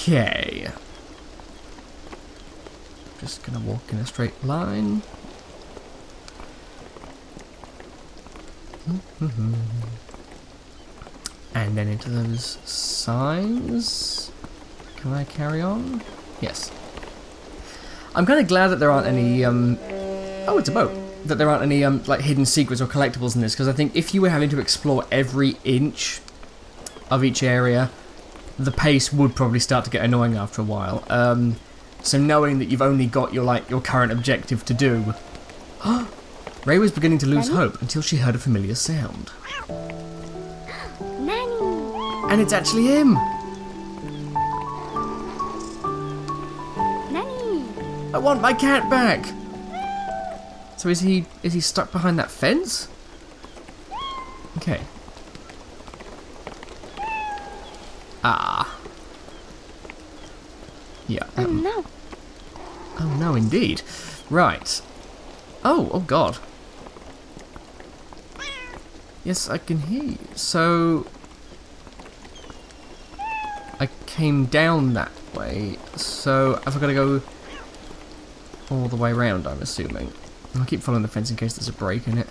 Okay. Just gonna walk in a straight line. And then into those signs. Can I carry on? Yes. I'm kind of glad that there aren't any, oh, it's a boat. That there aren't any, like, hidden secrets or collectibles in this, because I think if you were having to explore every inch of each area, the pace would probably start to get annoying after a while. So knowing that you've only got your current objective to do. Ray was beginning to lose hope until she heard a familiar sound. Nanny. And it's actually him! Nanny. I want my cat back! So is he stuck behind that fence? Okay. Ah. Yeah. Oh no. Oh no, indeed. Right. Oh God. Yes, I can hear you. So I came down that way. So have I got to go all the way around, I'm assuming. I'll keep following the fence in case there's a break in it.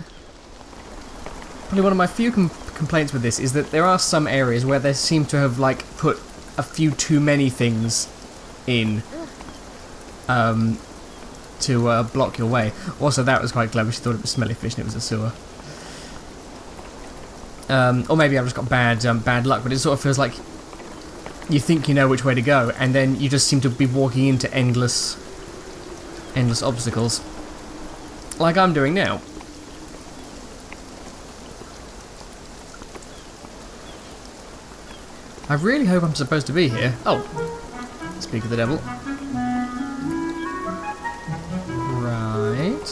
Probably one of my few complaints with this is that there are some areas where they seem to have put a few too many things in to block your way. Also, that was quite clever. She thought it was smelly fish and it was a sewer. Or maybe I've just got bad luck, but it sort of feels like you think you know which way to go, and then you just seem to be walking into endless obstacles. Like I'm doing now. I really hope I'm supposed to be here. Oh, speak of the devil. Right.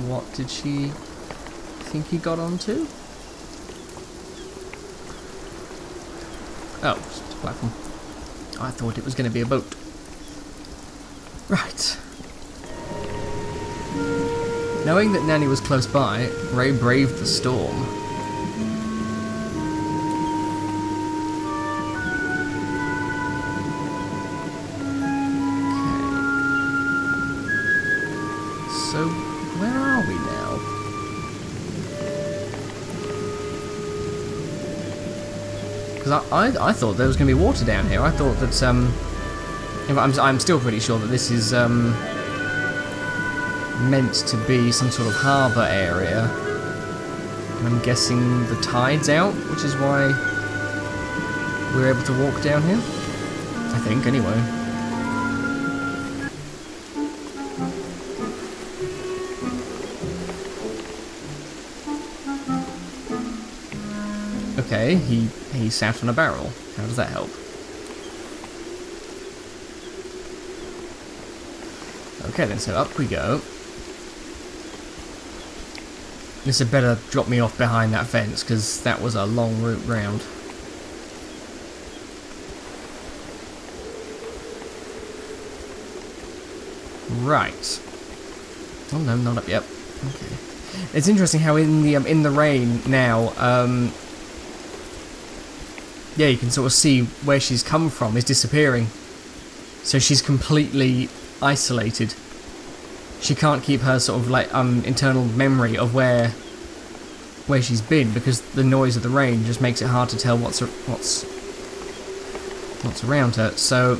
What did she think he got onto? Oh, it's a platform. I thought it was going to be a boat. Right. Knowing that Nanny was close by, Ray braved the storm. Okay. So, where are we now? Because I thought there was going to be water down here. I thought that, I'm still pretty sure that this is, meant to be some sort of harbour area. And I'm guessing the tide's out, which is why we're able to walk down here. I think, anyway. Okay, he sat on a barrel. How does that help? Okay then, so up we go. This had better drop me off behind that fence, because that was a long route round. Right. Oh no, not up yet. Okay. It's interesting how in the rain now, yeah, you can sort of see where she's come from is disappearing. So she's completely isolated. She can't keep her sort of internal memory of where she's been, because the noise of the rain just makes it hard to tell what's around her. So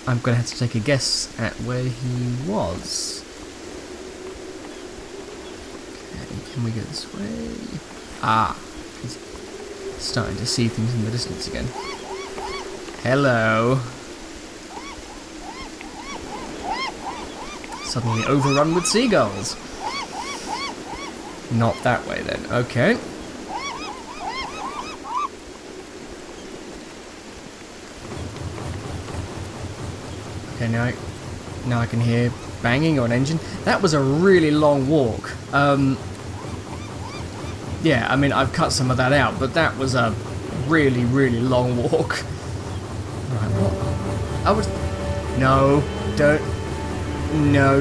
I'm gonna have to take a guess at where he was. Okay, can we go this way? Ah, he's starting to see things in the distance again. Hello. Suddenly overrun with seagulls. Not that way then. Okay. Okay, now I can hear banging or an engine. That was a really long walk. Yeah, I mean I've cut some of that out, but that was a really, really long walk. Right, what? I was. No, don't. No.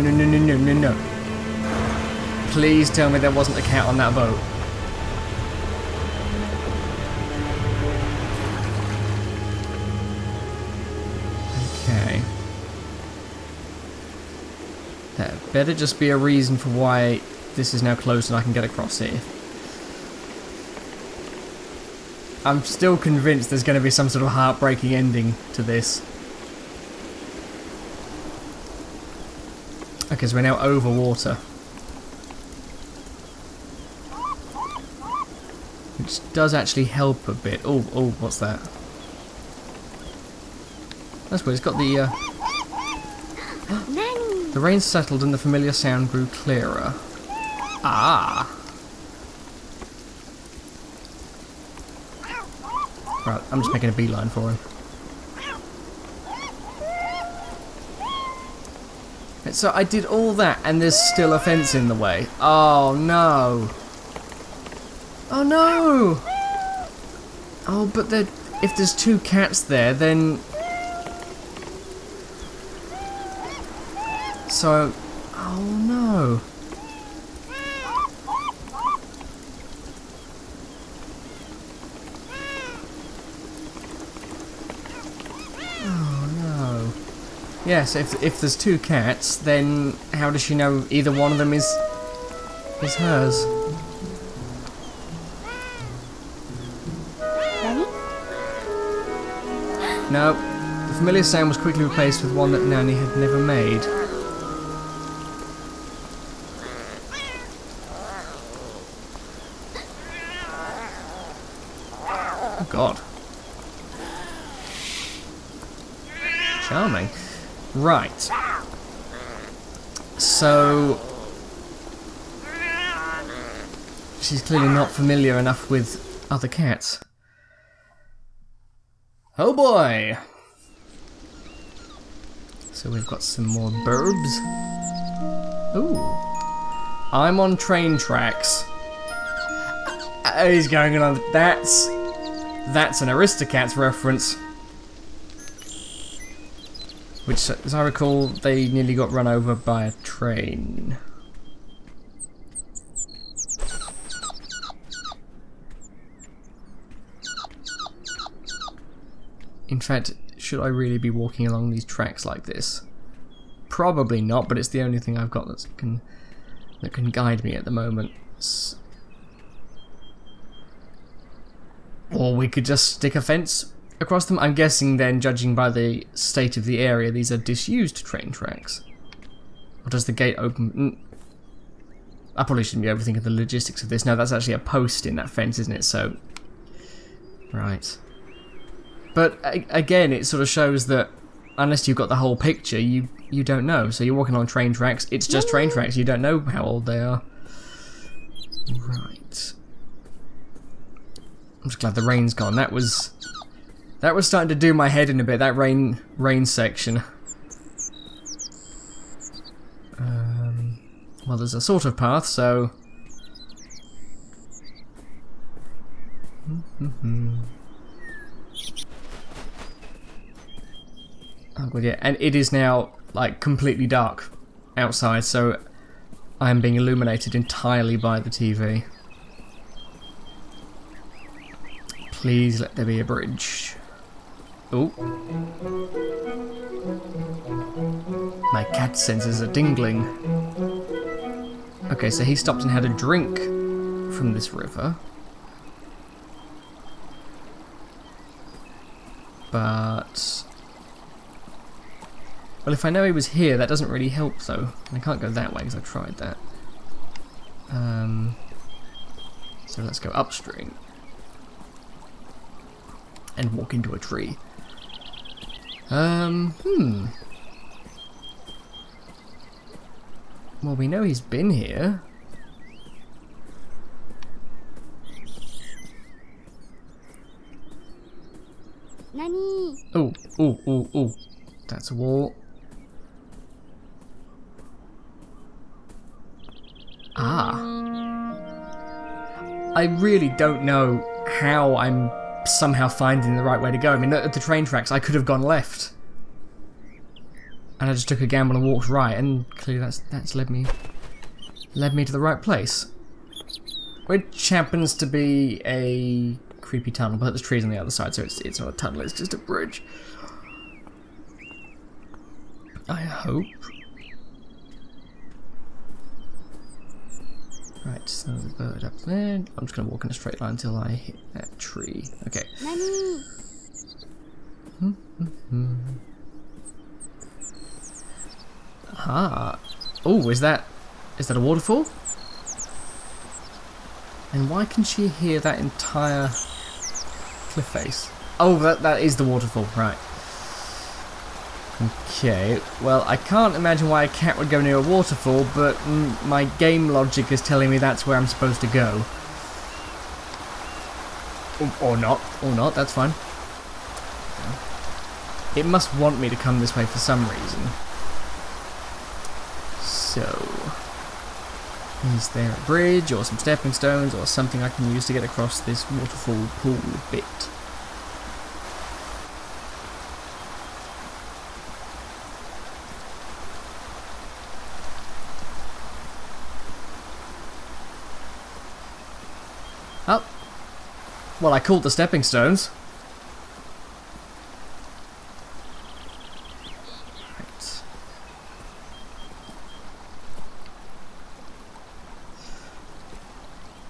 Please tell me there wasn't a cat on that boat. Better just be a reason for why this is now closed and I can get across here. I'm still convinced there's going to be some sort of heartbreaking ending to this. Okay, so we're now over water. Which does actually help a bit. Oh, what's that? That's weird, it's got the... The rain settled and the familiar sound grew clearer. Ah! Right, I'm just making a beeline for him. So I did all that and there's still a fence in the way. Oh no! Oh no! Oh, but if there's two cats there, then... So... Oh no! Oh no. Yes, if there's two cats, then how does she know either one of them is hers? No, the familiar sound was quickly replaced with one that Nanny had never made. Oh God. Charming. Right. So... she's clearly not familiar enough with other cats. Oh boy! So we've got some more burbs. Ooh. I'm on train tracks. He's going on. That's an Aristocats reference. Which, as I recall, they nearly got run over by a train. In fact, should I really be walking along these tracks like this? Probably not, but it's the only thing I've got that can guide me at the moment. Or we could just stick a fence across them. I'm guessing then, judging by the state of the area, these are disused train tracks. Or does the gate open? I probably shouldn't be overthinking the logistics of this. No, that's actually a post in that fence, isn't it? So, right. But again, it sort of shows that unless you've got the whole picture, you don't know. So you're walking on train tracks. It's just train tracks. You don't know how old they are. Right. I'm just glad the rain's gone. That was starting to do my head in a bit. That rain section. Well, there's a sort of path, so. Oh god, yeah, and it is now like completely dark outside, so I am being illuminated entirely by the TV. Please let there be a bridge. Oh. My cat senses are tingling. Okay, so he stopped and had a drink from this river. But... well, if I know he was here, that doesn't really help, though. I can't go that way, because I've tried that. So let's go upstream. And walk into a tree. Well, we know he's been here. Nani? Oh. That's a wall. Ah. I really don't know how I'm somehow finding the right way to go. I mean, at the train tracks, I could have gone left. And I just took a gamble and walked right, and clearly that's led me to the right place. Which happens to be a creepy tunnel, but there's trees on the other side, so it's not a tunnel, it's just a bridge. I hope. Right, so the bird up there. I'm just going to walk in a straight line until I hit that tree. Okay. 何 Ah. Oh, is that a waterfall? And why can she hear that entire cliff face? Oh, that is the waterfall, right. Okay, well, I can't imagine why a cat would go near a waterfall, but my game logic is telling me that's where I'm supposed to go. Or not, that's fine. It must want me to come this way for some reason. So, is there a bridge or some stepping stones or something I can use to get across this waterfall pool bit? Oh, well, I called the stepping stones. Right.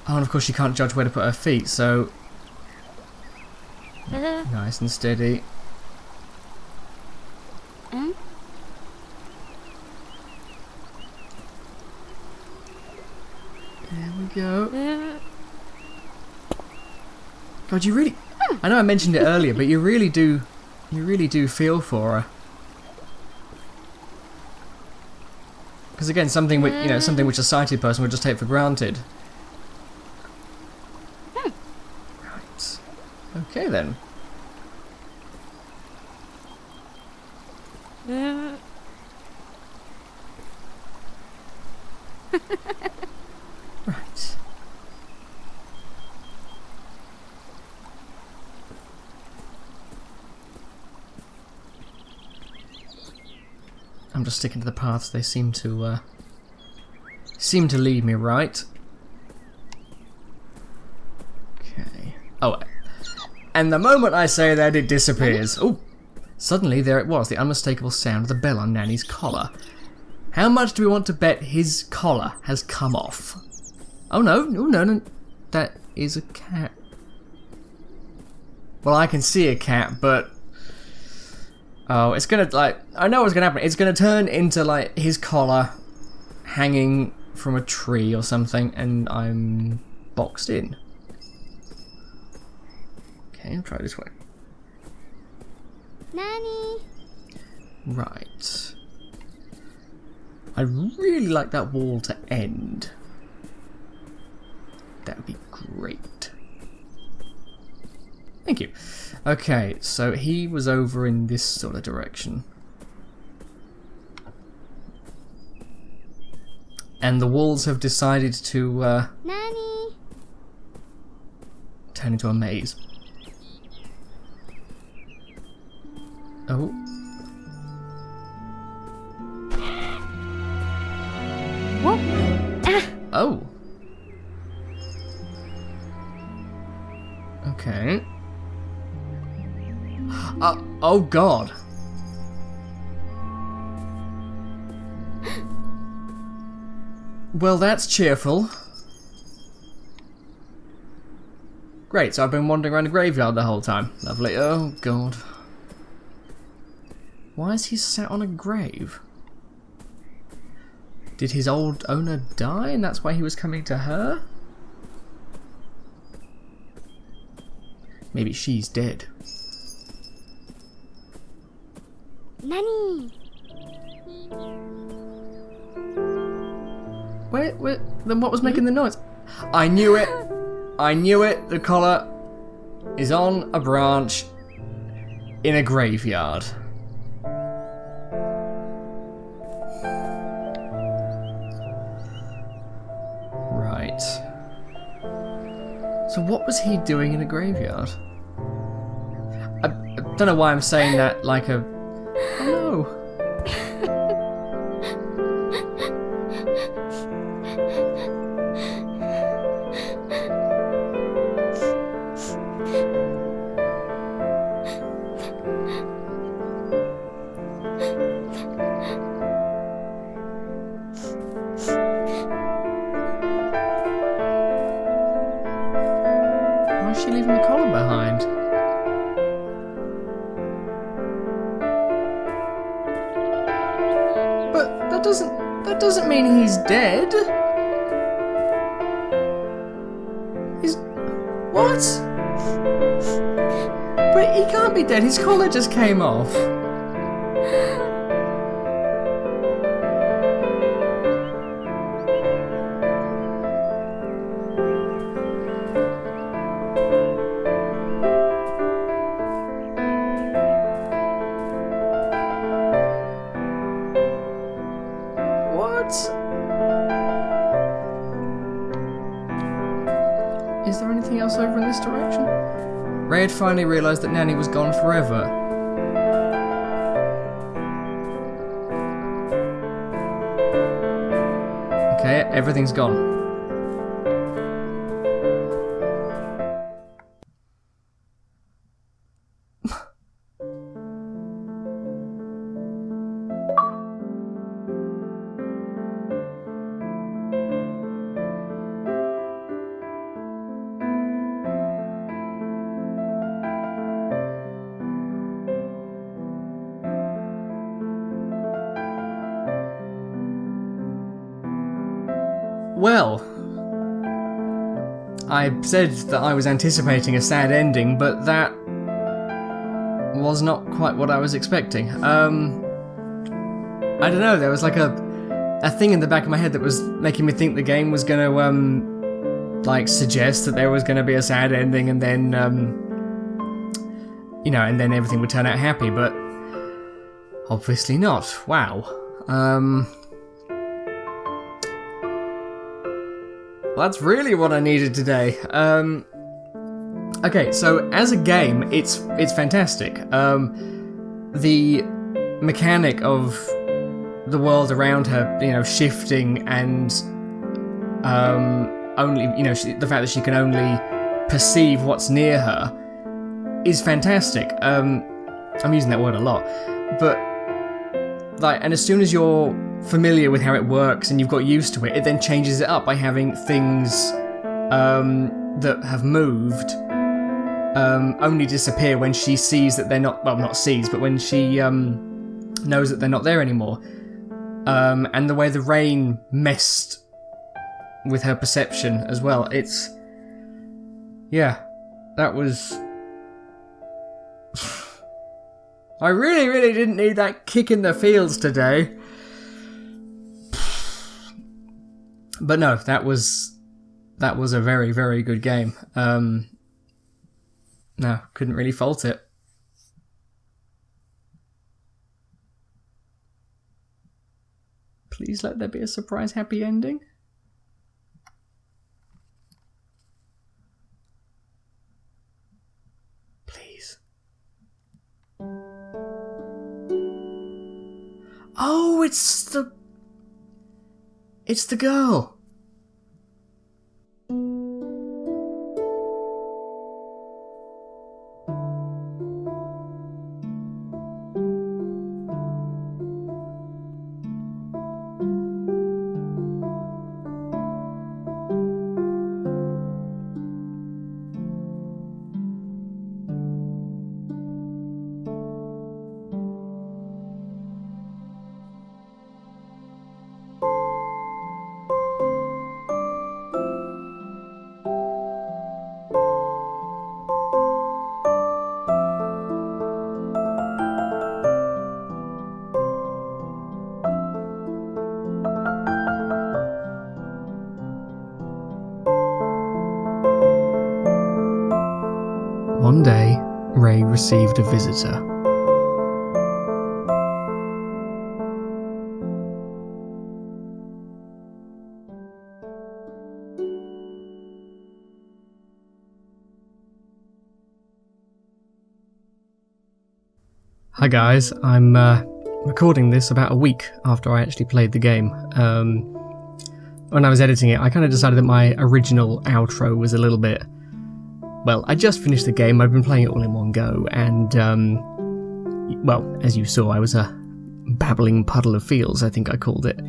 Oh, and of course she can't judge where to put her feet, so nice and steady. ん There we go. God, you really... I know I mentioned it earlier, but you really do feel for her. Because again, something which a sighted person would just take for granted. Right. Okay then. Right. I'm just sticking to the paths. They seem to lead me right. Okay. Oh, and the moment I say that, it disappears. Oh, suddenly there it was, the unmistakable sound of the bell on Nanny's collar. How much do we want to bet his collar has come off? Oh no, that is a cat. Well, I can see a cat, but oh, it's gonna, like, I know what's gonna happen. It's gonna turn into, like, his collar hanging from a tree or something, and I'm boxed in. Okay, I'll try this way. 何 Right. I'd really like that wall to end. That would be great. Thank you. Okay, so he was over in this sort of direction. And the walls have decided to 何 turn into a maze. Oh. What? Oh. Okay. Oh God. Well, that's cheerful. Great, so I've been wandering around the graveyard the whole time. Lovely. Oh God. Why is he sat on a grave? Did his old owner die and that's why he was coming to her? Maybe she's dead. 何 Wait, then what was making the noise? I knew it! I knew it! The collar is on a branch in a graveyard. Right. So what was he doing in a graveyard? I don't know why I'm saying that like a... Oh no! leaving the collar behind. But that doesn't mean he's dead. What? But he can't be dead. His collar just came off. What? Is there anything else over in this direction? Ray had finally realised that Nanny was gone forever. Okay, everything's gone. Well, I said that I was anticipating a sad ending, but that was not quite what I was expecting. I don't know, there was like a thing in the back of my head that was making me think the game was gonna, like, suggest that there was gonna be a sad ending and then, you know, and then everything would turn out happy, but obviously not. Wow. Well, that's really what I needed today. Okay, so as a game, it's fantastic. The mechanic of the world around her, you know, shifting and only, you know, the fact that she can only perceive what's near her is fantastic. I'm using that word a lot, but like, and as soon as you're familiar with how it works and you've got used to it, it then changes it up by having things that have moved only disappear when she sees that they're not, well, not sees, but when she knows that they're not there anymore. And the way the rain messed with her perception as well. It's, yeah, that was... I really, really didn't need that kick in the feels today. But no, that was a very, very good game. No, couldn't really fault it. Please let there be a surprise happy ending. Please. Oh, it's the girl. One day, Ray received a visitor. Hi guys, I'm recording this about a week after I actually played the game. When I was editing it, I kind of decided that my original outro was a little bit... Well, I just finished the game, I've been playing it all in one go, and, well, as you saw, I was a babbling puddle of feels, I think I called it.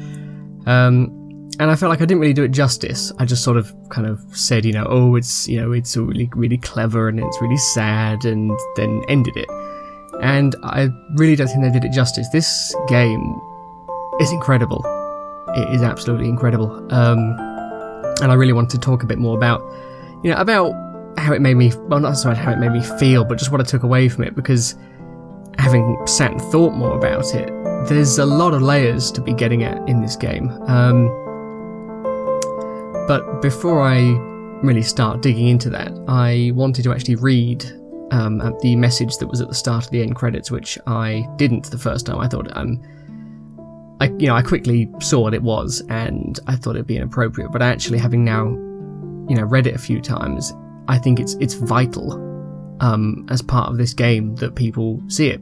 And I felt like I didn't really do it justice. I just sort of kind of said, oh, it's really, really clever and it's really sad, and then ended it. And I really don't think they did it justice. This game is incredible. It is absolutely incredible. And I really wanted to talk a bit more about how it made me, well, not necessarily how it made me feel, but just what I took away from it, because having sat and thought more about it, there's a lot of layers to be getting at in this game. But before I really start digging into that, I wanted to actually read the message that was at the start of the end credits, which I didn't the first time. I thought, I quickly saw what it was, and I thought it'd be inappropriate. But actually, having now, read it a few times, I think it's vital as part of this game that people see it.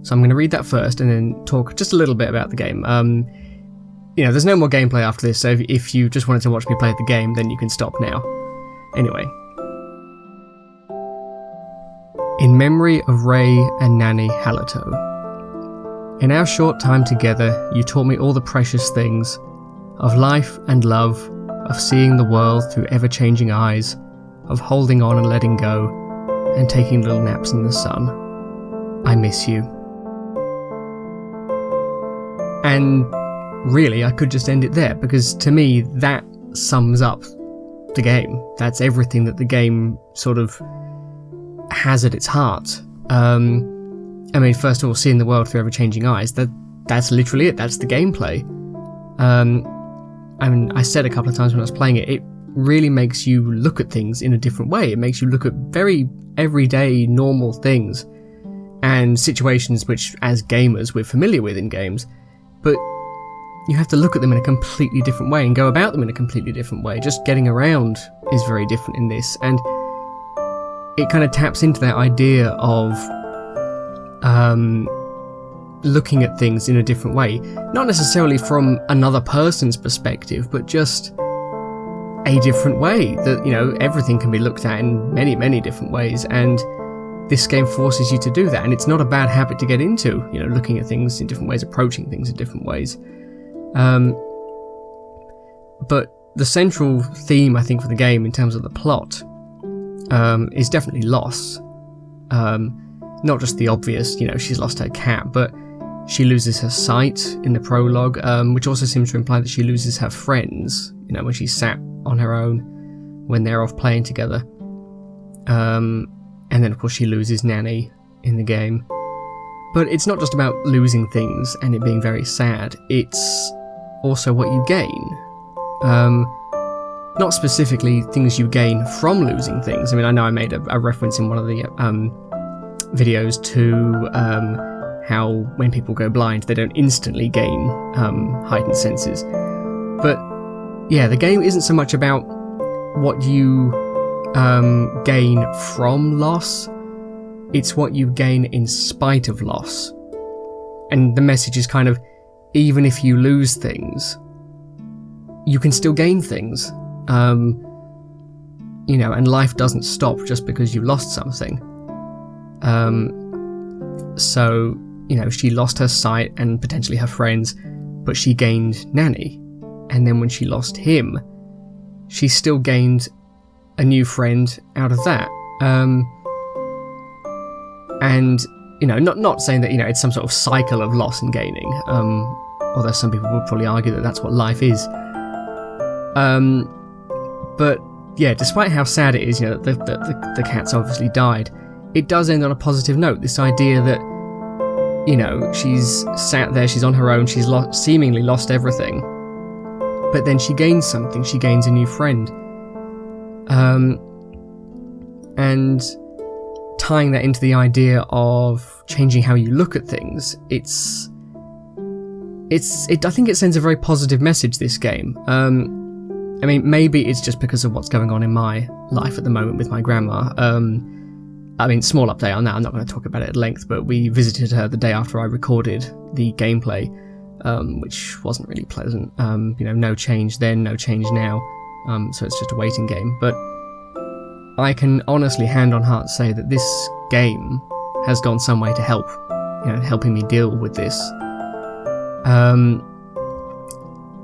So I'm going to read that first, and then talk just a little bit about the game. There's no more gameplay after this, so if you just wanted to watch me play the game, then you can stop now. Anyway. In memory of Ray and Nanny Halatoe. In our short time together, you taught me all the precious things of life and love, of seeing the world through ever-changing eyes, of holding on and letting go, and taking little naps in the sun. I miss you. And really, I could just end it there, because to me, that sums up the game. That's everything that the game sort of has at its heart. First of all, seeing the world through ever-changing eyes, that's literally it. That's the gameplay. I said a couple of times when I was playing it, it really makes you look at things in a different way. It makes you look at very everyday, normal things and situations which, as gamers, we're familiar with in games, but you have to look at them in a completely different way and go about them in a completely different way. Just getting around is very different in this, and it kind of taps into that idea of looking at things in a different way. Not necessarily from another person's perspective, but just a different way. That, everything can be looked at in many, many different ways, and this game forces you to do that. And it's not a bad habit to get into, looking at things in different ways, approaching things in different ways. But the central theme, I think, for the game in terms of the plot is definitely loss. Not just the obvious, she's lost her cat, but she loses her sight in the prologue, which also seems to imply that she loses her friends, when she's sat on her own when they're off playing together. And then, of course, she loses Nanny in the game. But it's not just about losing things and it being very sad, it's also what you gain. Not specifically things you gain from losing things. I know I made a reference in one of the videos to how when people go blind, they don't instantly gain heightened senses. But yeah, the game isn't so much about what you gain from loss, it's what you gain in spite of loss. And the message is kind of, even if you lose things, you can still gain things. And life doesn't stop just because you lost something. So, she lost her sight and potentially her friends, but she gained Nanny. And then when she lost him, she still gained a new friend out of that. And, not saying that, it's some sort of cycle of loss and gaining, although some people would probably argue that that's what life is. But yeah, despite how sad it is, the cat's obviously died, it does end on a positive note. This idea that, she's sat there, she's on her own, she's seemingly lost everything, but then she gains something, she gains a new friend. And tying that into the idea of changing how you look at things, I think it sends a very positive message, this game. Maybe it's just because of what's going on in my life at the moment with my grandma. Small update on that, I'm not going to talk about it at length, but we visited her the day after I recorded the gameplay, which wasn't really pleasant. No change then, no change now, so it's just a waiting game. But I can honestly, hand on heart, say that this game has gone some way to helping me deal with this.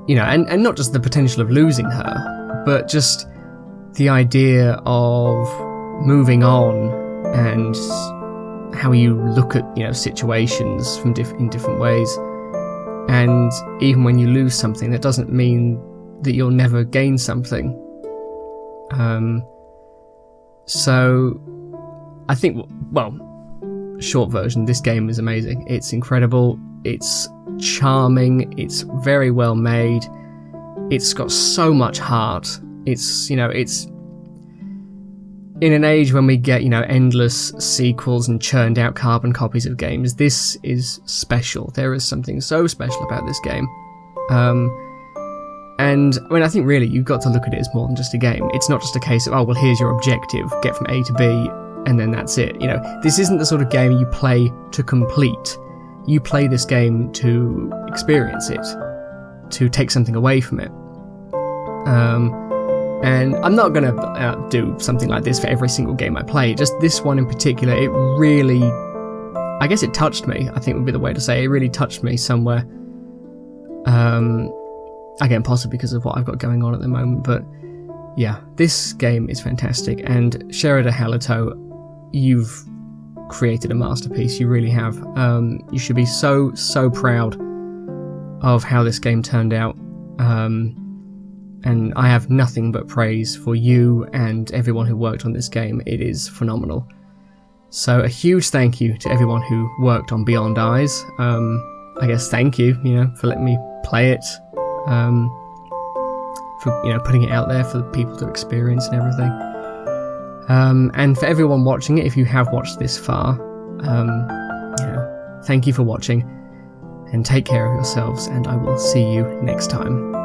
you know, and not just the potential of losing her, but just the idea of moving on and how you look at, you know, situations from in different ways. And even when you lose something, that doesn't mean that you'll never gain something. So I think, well, short version, this game is amazing. It's incredible. It's charming. It's very well made. It's got so much heart. It's, you know, it's in an age when we get, you know, endless sequels and churned out carbon copies of games. This is special. There is something so special about this game. And I mean, I think really you've got to look at it as more than just a game. It's not just a case of, oh, well, here's your objective, get from A to B, and then that's it. You know, this isn't the sort of game you play to complete. You play this game to experience it, to take something away from it. And I'm not going to do something like this for every single game I play. Just this one in particular, it really, I guess it touched me, I think would be the way to say it. It really touched me somewhere. Again, possibly because of what I've got going on at the moment, but yeah, this game is fantastic. And Sherida Halatoe, you've created a masterpiece. You really have. You should be so proud of how this game turned out. And I have nothing but praise for you and everyone who worked on this game. It is phenomenal. So a huge thank you to everyone who worked on Beyond Eyes. I guess thank you, you know, for letting me play it. For, you know, putting it out there for people to experience and everything. And for everyone watching it, if you have watched this far, you know, thank you for watching, and take care of yourselves, and I will see you next time.